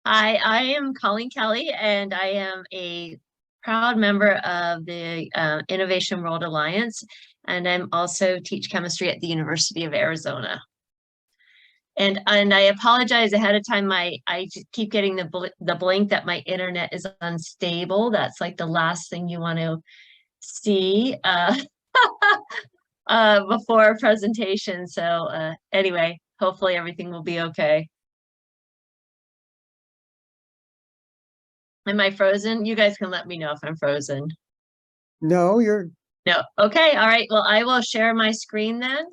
I am Colleen Kelley, and I am a proud member of the Innovation World Alliance, and I'm also teach chemistry at the University of Arizona. And I apologize ahead of time. I just keep getting the blink that my internet is unstable. That's like the last thing you want to see before a presentation. So anyway, hopefully everything will be okay. Am I frozen? You guys can let me know if I'm frozen. No, you're No. Okay. All right. Well, I will share my screen then.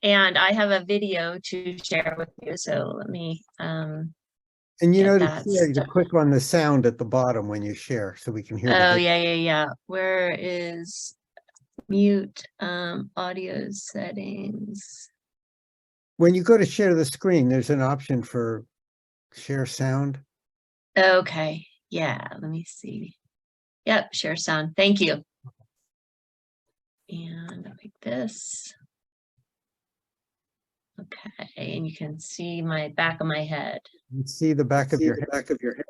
And I have a video to share with you. So let me and you get know that to share, you stuff. click on the sound at the bottom when you share so we can hear the Oh, video. yeah. Where is mute audio settings? When you go to share the screen, there's an option for share sound. Okay. Yeah, let me see. Yep, share sound. Thank you. And like this. Okay, and you can see my back of my head. You can see the back of your head.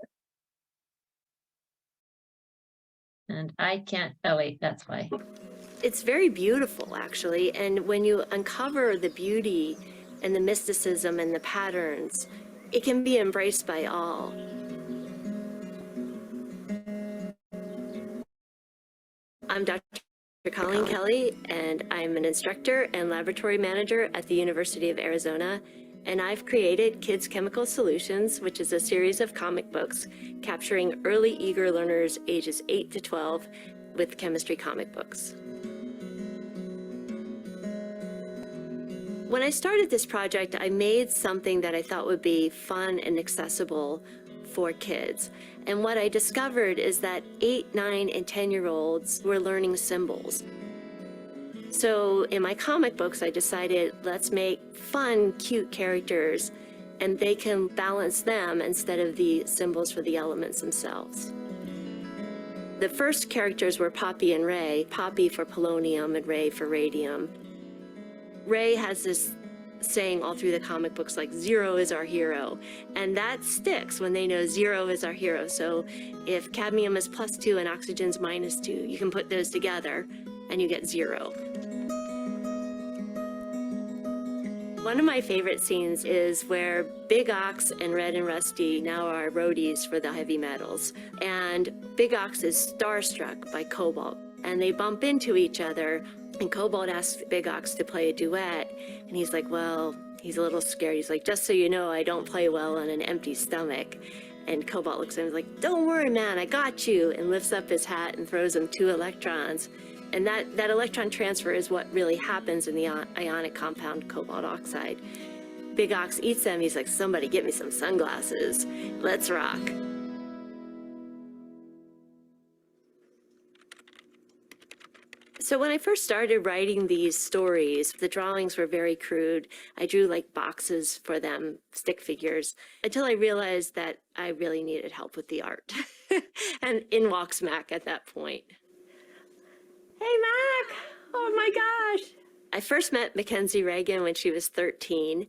And I can't, oh wait, that's why. It's very beautiful, actually, and when you uncover the beauty and the mysticism and the patterns, it can be embraced by all. I'm Dr. Colleen Kelley, and I'm an instructor and laboratory manager at the University of Arizona, and I've created Kids Chemical Solutions, which is a series of comic books capturing early eager learners ages 8 to 12 with chemistry comic books. When I started this project, I made something that I thought would be fun and accessible for kids. And what I discovered is that 8, 9, and 10-year-olds were learning symbols. So in my comic books, I decided, let's make fun, cute characters, and they can balance them instead of the symbols for the elements themselves. The first characters were Poppy and Ray, Poppy for polonium and Ray for radium. Ray has this saying all through the comic books, like, "Zero is our hero," and that sticks when they know zero is our hero. So if cadmium is +2 and oxygen's -2, you can put those together and you get 0. One of my favorite scenes is where Big Ox and Red and Rusty now are roadies for the heavy metals, and Big Ox is starstruck by Cobalt, and they bump into each other, and Cobalt asks Big Ox to play a duet, and he's like, well, he's a little scared. He's like, "Just so you know, I don't play well on an empty stomach." And Cobalt looks at him and is like, "Don't worry, man, I got you," and lifts up his hat and throws him 2 electrons. And that electron transfer is what really happens in the ionic compound cobalt oxide. Big Ox eats them. He's like, "Somebody get me some sunglasses. Let's rock." So when I first started writing these stories, the drawings were very crude. I drew like boxes for them, stick figures, until I realized that I really needed help with the art. And in walks Mac at that point. "Hey, Mac! Oh my gosh!" I first met Mackenzie Reagan when she was 13,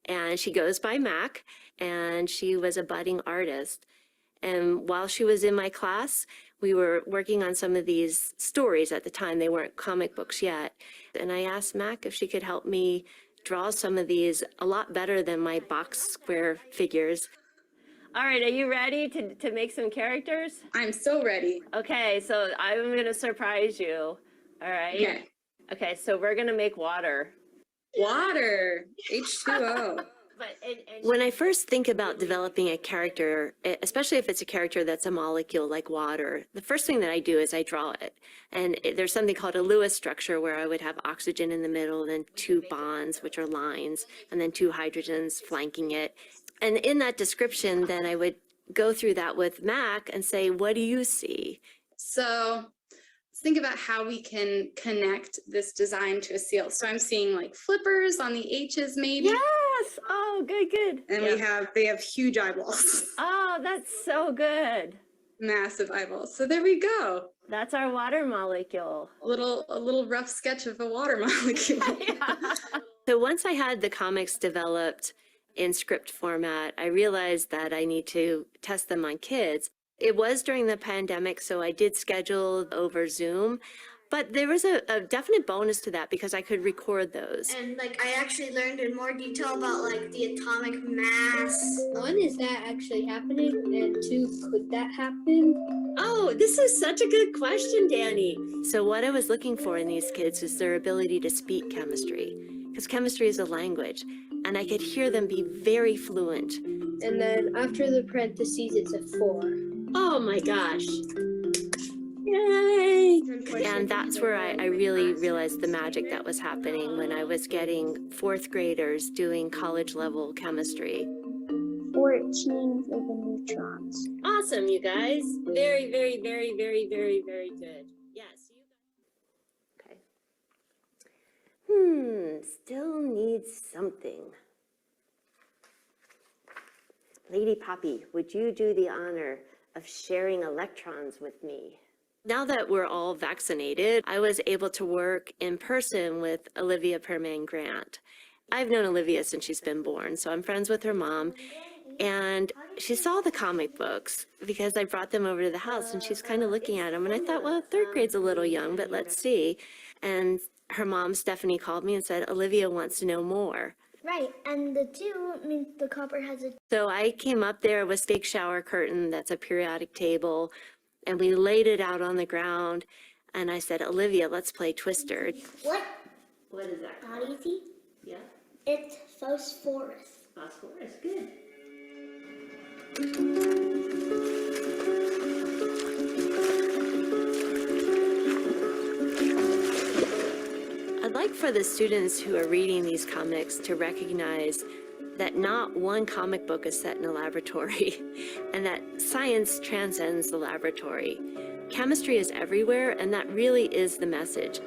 and she goes by Mac, and she was a budding artist. And while she was in my class, we were working on some of these stories at the time. They weren't comic books yet. And I asked Mac if she could help me draw some of these a lot better than my box square figures. All right, are you ready to make some characters? I'm so ready. Okay, so I'm gonna surprise you. All right? Okay. Okay, so we're gonna make water. Water, H2O. When I first think about developing a character, especially if it's a character that's a molecule like water, the first thing that I do is I draw it. And there's something called a Lewis structure where I would have oxygen in the middle, then 2 bonds, which are lines, and then 2 hydrogens flanking it. And in that description, then I would go through that with Mac and say, "What do you see?" So let's think about how we can connect this design to a seal. So I'm seeing like flippers on the H's maybe. Yes. Oh, good. And they have huge eyeballs. Oh, that's so good. Massive eyeballs. So there we go. That's our water molecule. A little rough sketch of a water molecule. Yeah. So once I had the comics developed in script format, I realized that I need to test them on kids. It was during the pandemic, so I did schedule over Zoom, but there was a definite bonus to that because I could record those. And like I actually learned in more detail about like the atomic mass. One, is that actually happening? And two, could that happen? Oh, this is such a good question, Danny. So what I was looking for in these kids is their ability to speak chemistry, because chemistry is a language, and I could hear them be very fluent. And then after the parentheses, it's a 4. Oh my gosh. Yay! And that's where I really realized the magic that was happening when I was getting 4th graders doing college level chemistry. 14 for the neutrons. Awesome, you guys. Very, very, very, very, very, very good. Yes. Okay. Still needs something. Lady Poppy, would you do the honor of sharing electrons with me? Now that we're all vaccinated, I was able to work in person with Olivia Perman Grant. I've known Olivia since she's been born, so I'm friends with her mom. And she saw the comic books because I brought them over to the house, and she's kind of looking at them. And I thought, well, 3rd grade's a little young, but let's see. And her mom, Stephanie, called me and said, Olivia wants to know more. Right, and the 2 means the copper has a... So I came up there with a big shower curtain that's a periodic table, and we laid it out on the ground. And I said, Olivia, let's play Twister. What? What is that? Not easy. Yeah, It's phosphorus. phosphorus, good. I'd like for the students who are reading these comics to recognize that not one comic book is set in a laboratory and that science transcends the laboratory. Chemistry is everywhere, and that really is the message.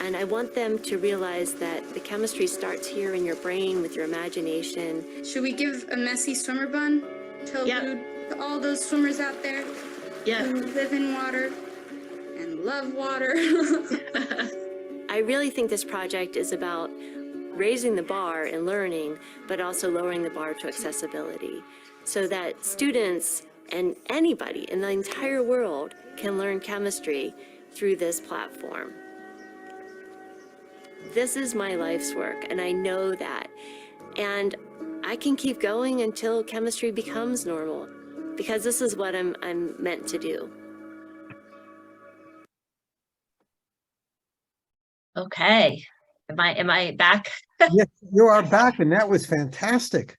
And I want them to realize that the chemistry starts here in your brain with your imagination. Should we give a messy swimmer bun to allude to all those swimmers out there who live in water and love water? I really think this project is about raising the bar in learning, but also lowering the bar to accessibility so that students and anybody in the entire world can learn chemistry through this platform. This is my life's work, and I know that. And I can keep going until chemistry becomes normal, because this is what I'm meant to do. Okay. Am I back? Yes, you are back, and that was fantastic.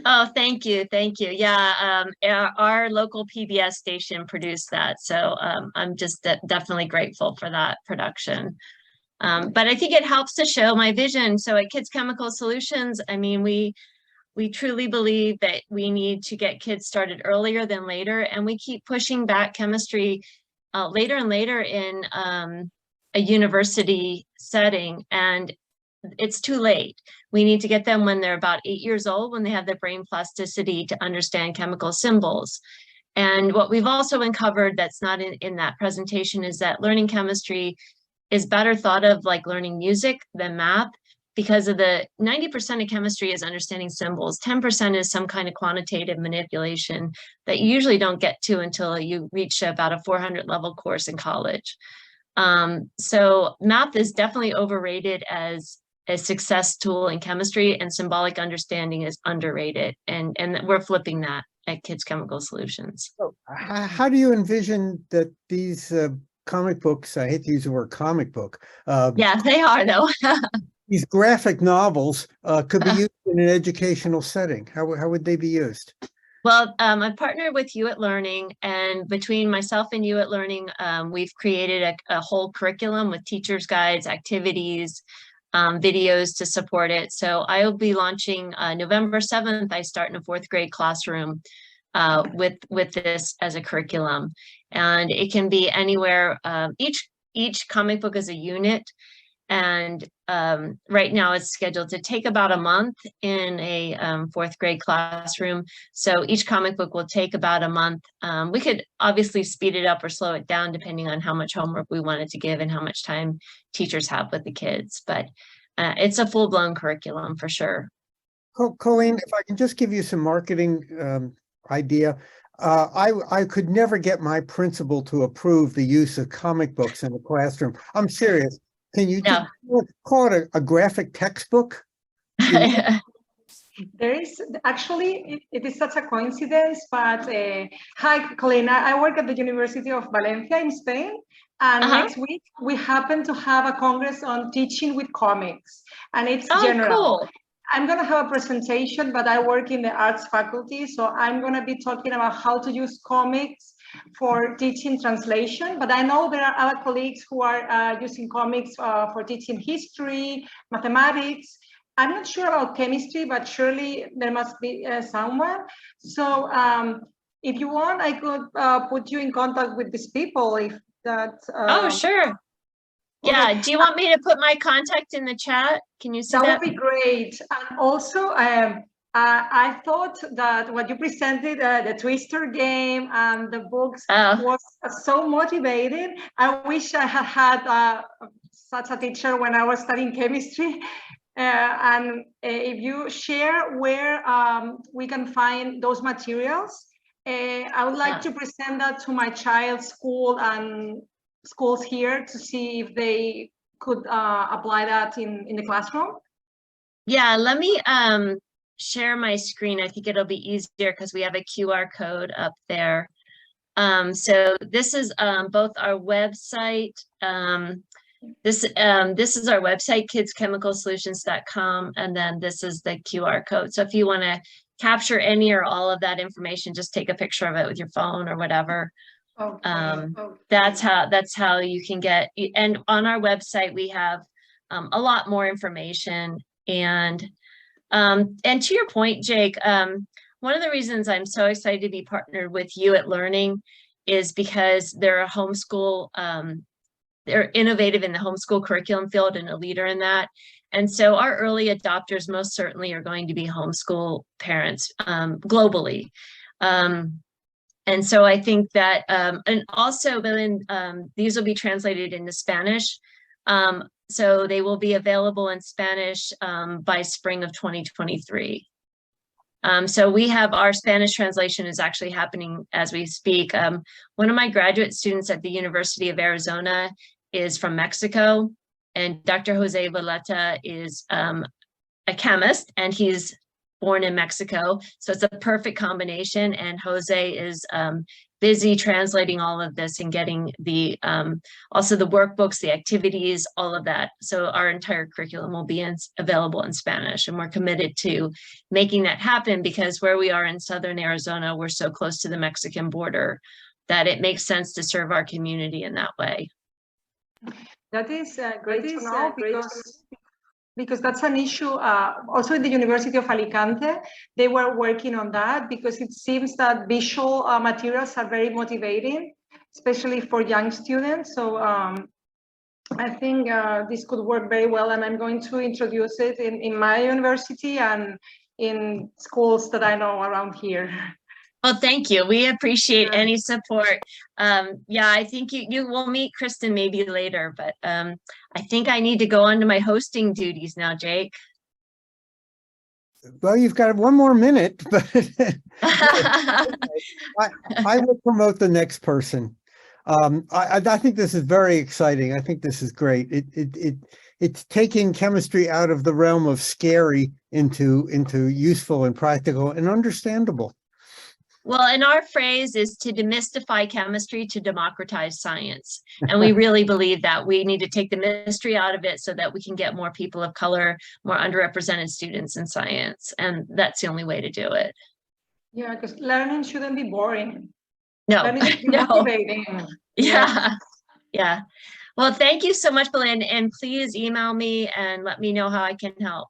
Oh, thank you. Thank you. Yeah, our local PBS station produced that. So I'm just definitely grateful for that production. But I think it helps to show my vision. So at Kids Chemical Solutions, I mean, we truly believe that we need to get kids started earlier than later. And we keep pushing back chemistry later and later in a university setting. And it's too late. We need to get them when they're about 8 years old, when they have the brain plasticity to understand chemical symbols. And what we've also uncovered that's not in that presentation is that learning chemistry is better thought of like learning music than math, because of the 90% of chemistry is understanding symbols. 10% is some kind of quantitative manipulation that you usually don't get to until you reach about a 400 level course in college. So math is definitely overrated as a success tool in chemistry, and symbolic understanding is underrated. And we're flipping that at Kids Chemical Solutions. So how do you envision that these comic books, I hate to use the word comic book. Yeah, they are though. These graphic novels could be used in an educational setting. How would they be used? Well, I've partnered with You at Learning, and between myself and You at Learning, we've created a whole curriculum with teachers' guides, activities, videos to support it. So I will be launching November 7th. I start in a 4th grade classroom with this as a curriculum, and it can be anywhere. Each comic book is a unit, and right now it's scheduled to take about a month in a 4th grade classroom. So each comic book will take about a month. We could obviously speed it up or slow it down depending on how much homework we wanted to give and how much time teachers have with the kids. But it's a full-blown curriculum for sure. Colleen, if I can just give you some marketing idea. I could never get my principal to approve the use of comic books in the classroom. I'm serious. Can you No. call it a graphic textbook? There is actually, it is such a coincidence, but hi, Colleen. I work at the University of Valencia in Spain, and next week we happen to have a congress on teaching with comics, and it's general. Cool. I'm going to have a presentation, but I work in the arts faculty, so I'm going to be talking about how to use comics for teaching translation. But I know there are other colleagues who are using comics for teaching history, mathematics. I'm not sure about chemistry, but surely there must be someone. So if you want, I could put you in contact with these people if that. Oh, sure. Yeah. Do you want me to put my contact in the chat? Can you see that? That would be great. And also, I thought that what you presented, the Twister game and the books was so motivating. I wish I had had such a teacher when I was studying chemistry. And if you share where we can find those materials, I would like to present that to my child's school and schools here to see if they could apply that in the classroom. Yeah, let me share my screen. I think it'll be easier because we have a QR code up there. So this is both our website. This is our website, kidschemicalsolutions.com, and then this is the QR code. So if you want to capture any or all of that information, just take a picture of it with your phone or whatever. Okay. That's how you can get. And on our website we have a lot more information. And to your point, Jake, one of the reasons I'm so excited to be partnered with you at Learning is because they're a homeschool. They're innovative in the homeschool curriculum field and a leader in that. And so our early adopters most certainly are going to be homeschool parents globally. And so I think that, and also these will be translated into Spanish. So they will be available in Spanish by spring of 2023. So we have our Spanish translation is actually happening as we speak. One of my graduate students at the University of Arizona is from Mexico, and Dr. Jose Valletta is a chemist, and he's born in Mexico. So it's a perfect combination. And Jose is busy translating all of this and getting the also the workbooks, the activities, all of that. So our entire curriculum will be available in Spanish, and we're committed to making that happen because where we are in southern Arizona, we're so close to the Mexican border that it makes sense to serve our community in that way. That is great to know because that's an issue. Also in the University of Alicante, they were working on that because it seems that visual materials are very motivating, especially for young students. So I think this could work very well, and I'm going to introduce it in my university and in schools that I know around here. Well, thank you. We appreciate any support. Yeah, I think you will meet Kristen maybe later, but I think I need to go on to my hosting duties now, Jake. Well, you've got 1 more minute, but I will promote the next person. I think this is very exciting. I think this is great. It's taking chemistry out of the realm of scary into useful and practical and understandable. Well, and our phrase is to demystify chemistry to democratize science. And we really believe that we need to take the mystery out of it so that we can get more people of color, more underrepresented students in science. And that's the only way to do it. Yeah, because learning shouldn't be boring. No, learning should be no. motivating. Yeah. Well, thank you so much, Belinda. And please email me and let me know how I can help.